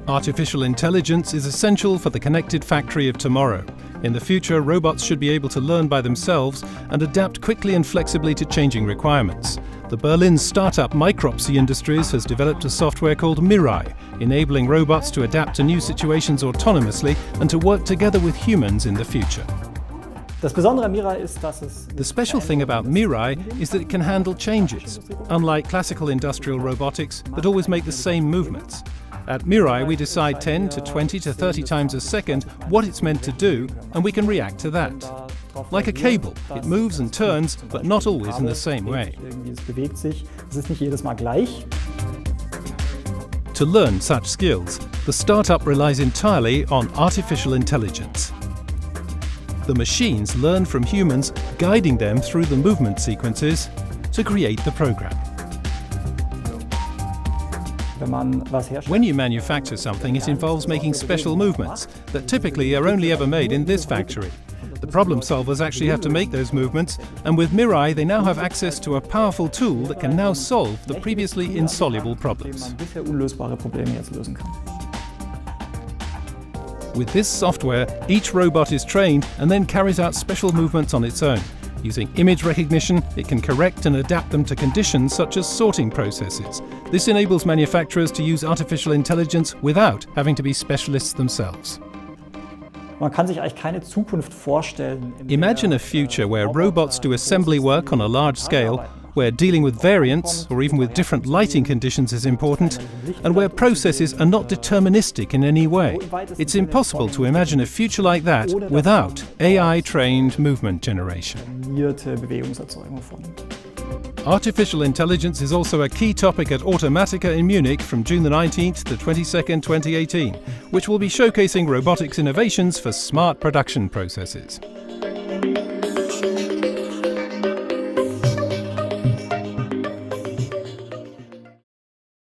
Artificial intelligence is essential for the connected factory of tomorrow. In the future, robots should be able to learn by themselves and adapt quickly and flexibly to changing requirements. The Berlin startup Micropsi Industries has developed a software called MIRAI, enabling robots to adapt to new situations autonomously and to work together with humans in the future. The special thing about MIRAI is that it can handle changes, unlike classical industrial robotics that always make the same movements. At MIRAI, we decide 10 to 20 to 30 times a second what it's meant to do, and we can react to that. Like a cable, it moves and turns, but not always in the same way. To learn such skills, the startup relies entirely on artificial intelligence. The machines learn from humans, guiding them through the movement sequences to create the program. When you manufacture something, it involves making special movements that typically are only ever made in this factory. The problem solvers actually have to make those movements, and with MIRAI they now have access to a powerful tool that can now solve the previously insoluble problems. With this software, each robot is trained and then carries out special movements on its own. Using image recognition, it can correct and adapt them to conditions such as sorting processes. This enables manufacturers to use artificial intelligence without having to be specialists themselves. Imagine a future where robots do assembly work on a large scale, where dealing with variants or even with different lighting conditions is important, and where processes are not deterministic in any way. It's impossible to imagine a future like that without AI-trained movement generation. Artificial intelligence is also a key topic at Automatica in Munich from June the 19th to 22nd, 2018, which will be showcasing robotics innovations for smart production processes.